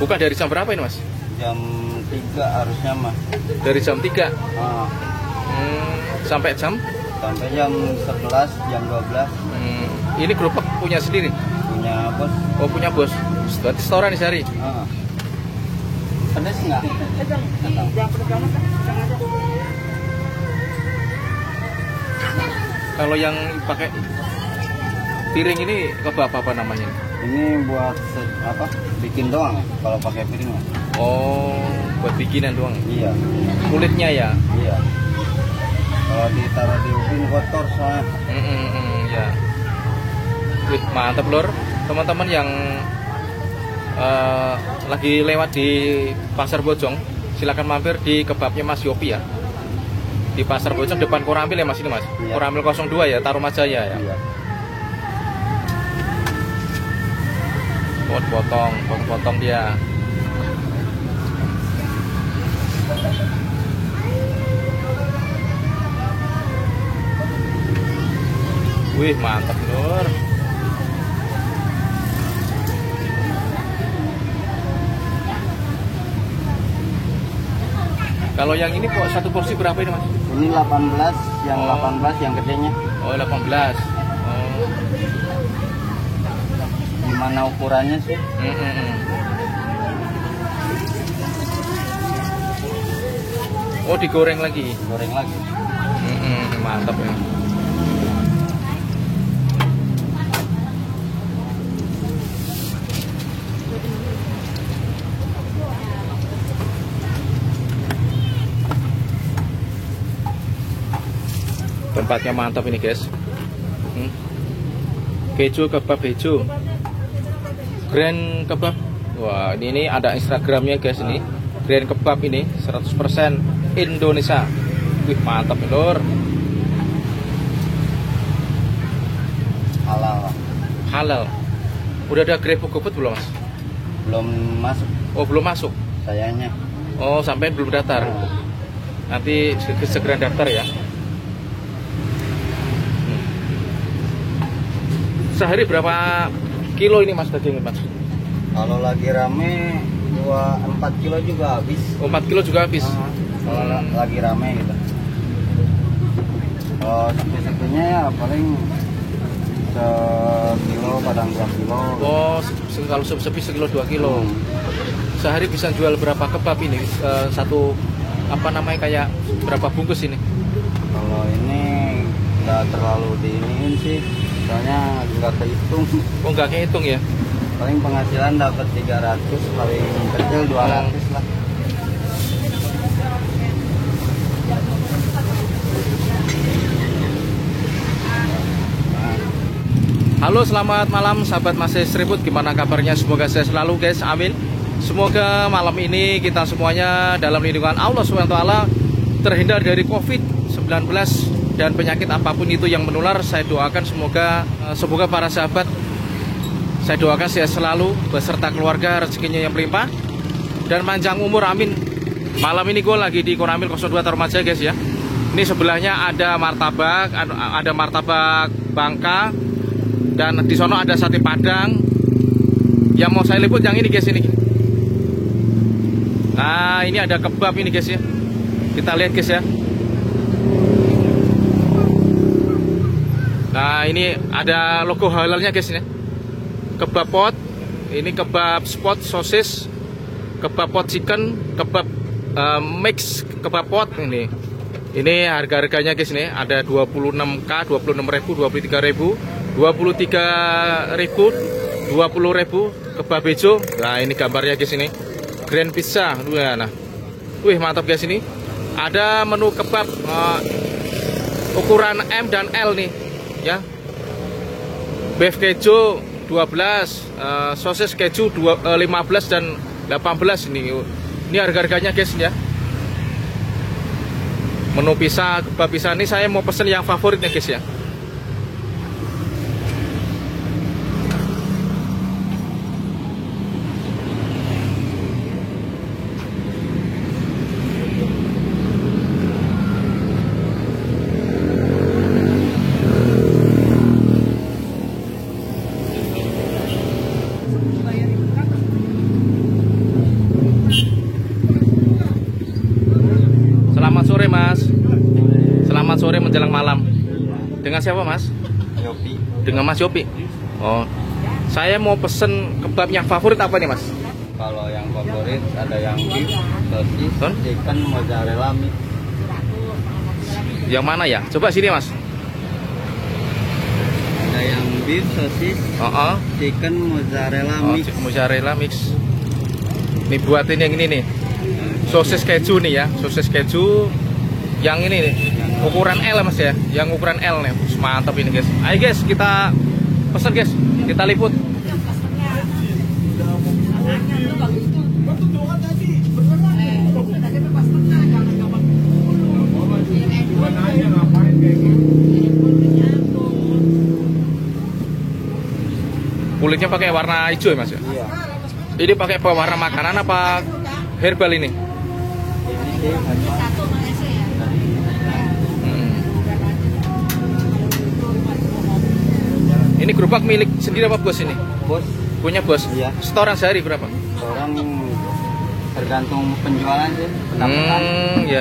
Buka dari jam berapa ini, Mas? Jam 3 harusnya mah. Dari jam 3 sampai jam? Sampai jam 11, jam 12. Ini gerobak punya sendiri? Punya bos. Oh, punya bos. Berarti setoran nih sehari? Pedas nggak? Kalau yang pakai piring ini apa namanya? Ini buat apa? Bikin doang ya, kalau pakai piring. Oh, buat bikinan doang. Iya. Kulitnya ya? Iya. Kalau ditaruh di ubin kotor soalnya. Ya. Wih, mantap lor. Teman-teman yang lagi lewat di Pasar Bojong, silakan mampir di kebabnya Mas Yopi ya. Di Pasar Bojong depan Koramil ya Mas ini Mas. Iya. Koramil 02 ya, Tarumajaya ya. Iya. Potong dia. Wih, mantap lor. Kalau yang ini kok satu porsi berapa ini Mas? Ini 18, yang 18 yang gedenya. Oh, 18. Gimana ukurannya sih? Oh, digoreng lagi. Goreng lagi. Mantap ya. Tempatnya mantap ini guys. Keju kebab hejo. Grand kebab. Wah, ini ada Instagramnya guys ini. Grand kebab ini 100% Indonesia. Wih, mantap lor. Halal. Halal. Udah ada GrabFood belum Mas? Belum masuk Oh, belum masuk. sayanya. Oh, sampai belum daftar. Nanti segera daftar ya. Sehari berapa kilo ini Mas daging Mas? Kalau lagi rame 4 kilo juga habis. Oh, 4 kilo juga habis. Kalau lagi rame gitu. Kalau sepi-sepinya ya paling sekilo, kadang 2 kilo. Oh, kalau sepi sekilo 2 kilo. Sehari bisa jual berapa kebab ini? Satu apa namanya kayak berapa bungkus ini? Kalau ini nggak terlalu diiniin sih, soalnya nggak kehitung. Oh, nggak kehitung ya? Paling penghasilan dapat 300, paling kecil 200 lah. Halo, selamat malam sahabat Masih Seribut. Gimana kabarnya? Semoga saya selalu guys, amin. Semoga malam ini kita semuanya dalam lindungan Allah SWT, terhindar dari COVID-19 dan penyakit apapun itu yang menular. Saya doakan semoga para sahabat, saya doakan sehat selalu beserta keluarga, rezekinya yang melimpah dan panjang umur, amin. Malam ini gue lagi di Koramil 02 Tarumajaya guys ya. Ini sebelahnya ada martabak Bangka, dan di sono ada sate Padang. Yang mau saya liput yang ini guys ini. Nah, ini ada kebab ini guys ya. Kita lihat guys ya. Nah, ini ada logo halalnya guys ini. Kebab pot. Ini kebab spot sosis, kebab pot chicken, kebab mix kebab pot ini. Ini harga-harganya guys ini. Ada 26k, 26.000, 23.000, 23.000, 20.000 kebab bejo. Nah, ini gambarnya guys ini. Grand pizza. Nah. Wih, mantap guys ini. Ada menu kebab ukuran M dan L nih ya. Beef keju 12, sosis keju 15 dan 18 ini. Ini harga-harganya guys ya. Menu pizza, kebab pizza ini saya mau pesen yang favoritnya guys ya. Mas. Selamat sore menjelang malam. Dengan siapa Mas? Yopi. Dengan Mas Yopi. Oh, saya mau pesen kebab yang favorit apa nih Mas? Kalau yang favorit ada yang beef, sosis, Son? chicken, mozzarella mix. Yang mana ya? Coba sini Mas. Ada yang beef, sosis, Oh, chicken, mozzarella mix. mozzarella mix. Nih buatin yang ini nih. Sosis keju nih ya, sosis keju yang ini nih. Ukuran L Mas ya, yang ukuran L nih. Mantap ini guys. Ayo guys, kita pesan guys. Kita liput. Kulitnya pakai warna hijau ya Mas ya? Iya. Ini pakai pewarna makanan apa herbal ini? Ini sih Ini gerobak milik sendiri apa bos ini? bos. Punya bos? Iya. Setoran sehari berapa? Orang tergantung penjualan sih, pendapatan. Iya.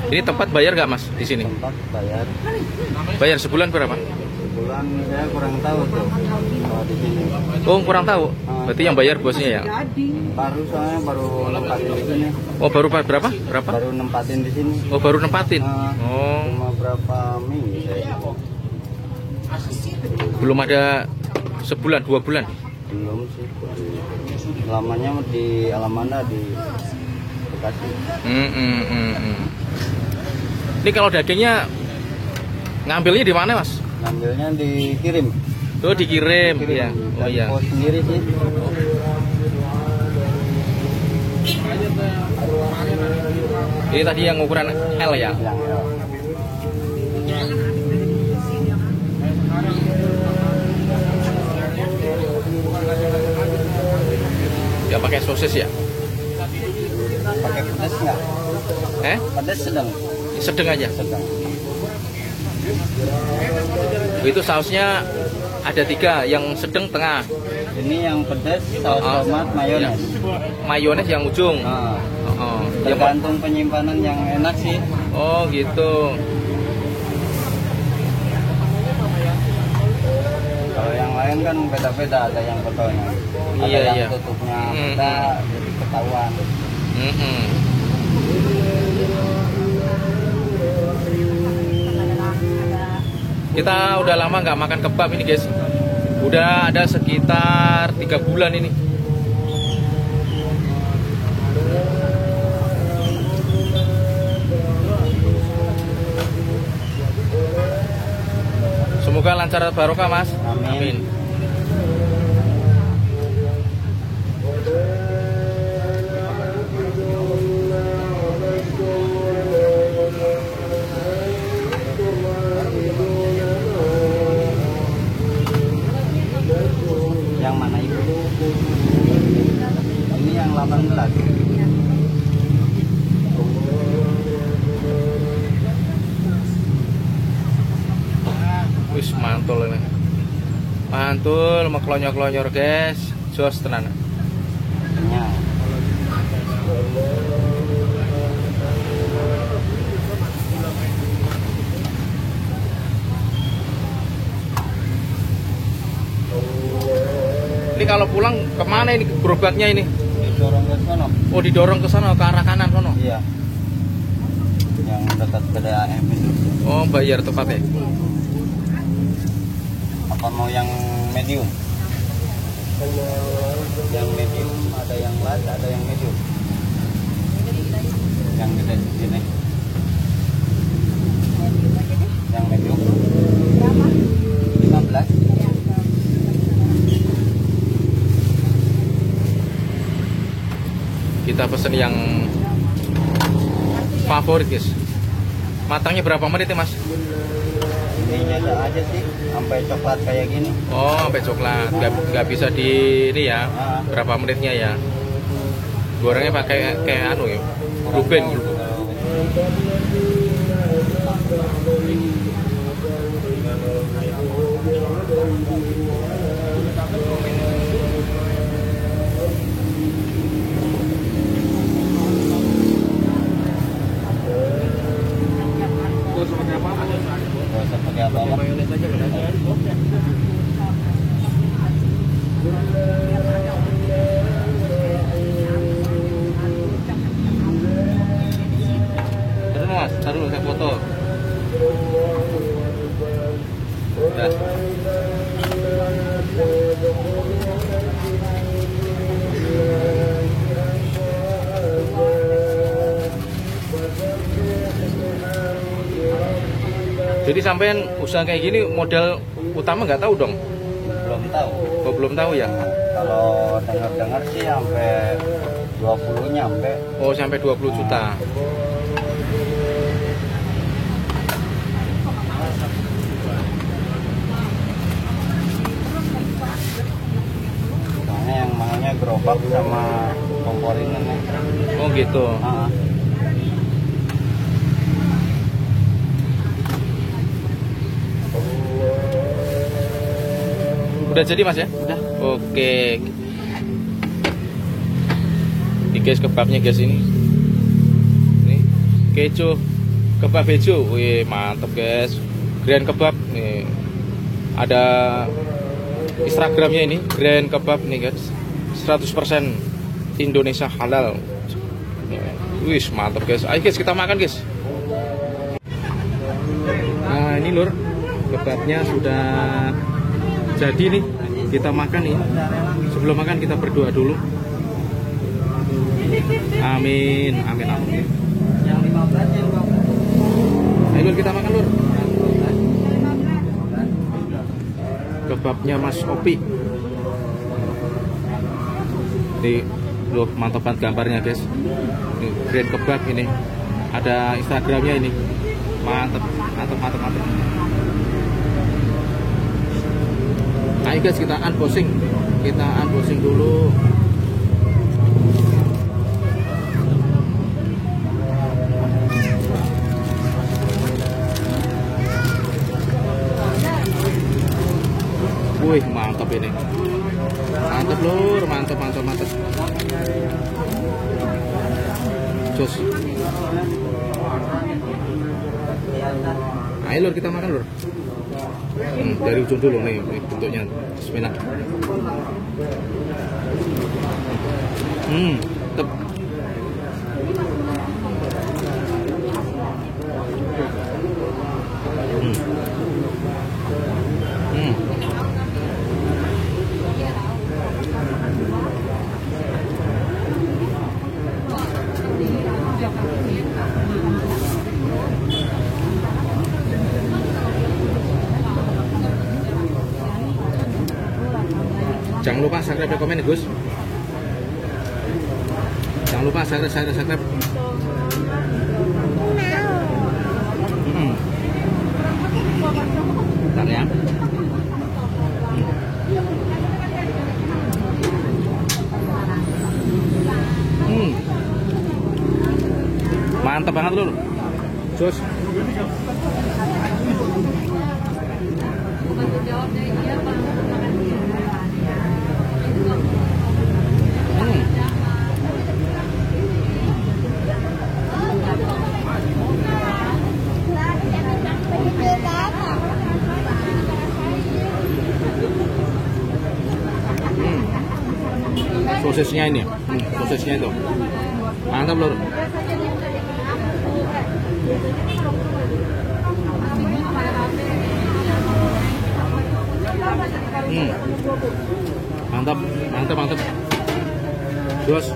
Ini tempat bayar nggak Mas di sini? Tempat bayar Bayar sebulan berapa? sebulan saya kurang tahu tuh kalau di sini. Oh kurang tahu. Berarti yang bayar bosnya ya? Baru soalnya baru nempatin di sini. Oh baru berapa? Berapa? Baru nempatin di sini. Oh baru nempatin. Oh Cuma berapa minggu saya? belum ada sebulan 2 bulan. Belum sih. Lamanya di Alamanda di Bekasi. Ini kalau dagingnya ngambilnya di mana Mas? Ngambilnya dikirim. Oh dikirim ya. Oh Dari iya. pos sendiri sih. Ini tadi yang ukuran L ya. Yang Ya pakai sosis ya. pakai pedas nggak? Pedas sedang. Sedang aja. Sedang. Itu sausnya ada 3, yang sedang tengah. Ini yang pedas, saus tomat, mayones. Mayones yang ujung. Nah, Yang tergantung penyimpanan yang enak sih. oh gitu. Kalau yang lain kan beda-beda, ada yang botolnya, ada Iya, yang iya. tutupnya beda, jadi ketahuan. Kita udah lama nggak makan kebab ini guys. Udah ada sekitar 3 bulan ini. Semoga lancar barokah Mas. Amin. Yang mana itu? Ini yang 18. Wis mantul ini. Mantul meklonyor-klonyor guys. Jos tenan. Ya. Ini kalau pulang kemana ini gerobaknya ini? Didorong ke sana. Oh didorong ke sana ke arah kanan sono. Iya. Yang dekat PDAM itu. Oh bayar tepatnya. Apa mau yang medium? Yang medium ada yang large, ada yang medium. Yang gede sini. Yang medium. 15. Kita pesen yang favorit guys. Matangnya berapa menit ya Mas? Ini nyata aja sih, sampai coklat kayak gini. Oh sampai coklat. Nggak bisa di ini ya. Berapa menitnya ya? Gorengnya pakai kayak anu ya. Ruben. Jadi sampean usaha kayak gini modal utama nggak tahu dong? Belum tahu. Oh, belum tahu ya? Kalau dengar-dengar sih sampai 20 nyampe. Oh, sampai 20 juta. Soalnya yang mahalnya gerobak sama kompor ini. Oh gitu. Udah jadi Mas ya? Udah. Oke. Ini guys kebabnya guys ini. Nih, kejo. Kebab bejo. Wih, mantap guys. Grand kebab nih. Ada Instagramnya ini, Grand kebab nih guys. 100% Indonesia halal. Wih, mantap guys. Ayo guys kita makan guys. Nah, ini lur. Kebabnya sudah jadi nih, kita makan nih. Sebelum makan kita berdoa dulu. Amin, amin, amin. Yang 15 yang 20. Ayo lur kita makan lur. Kebabnya Mas Opi. Ini loh mantap banget gambarnya guys. Ini Grand kebab ini. Ada Instagramnya ini. Mantap, mantap, mantap, mantap. Ayo guys kita unboxing dulu. Wih mantap ini, mantap lur, mantap, mantap, mantap. Jos. Ayo lur kita makan lur. Dari ujung dulu nih bentuknya. Bismillah. Tep. Jangan lupa subscribe dan komen ya Gus. Jangan lupa subscribe. Bentar ya. Mantap banget lur. Jos. Sosisnya ini, sosisnya itu mantap lur. Mantap, mantap, mantap. Jos.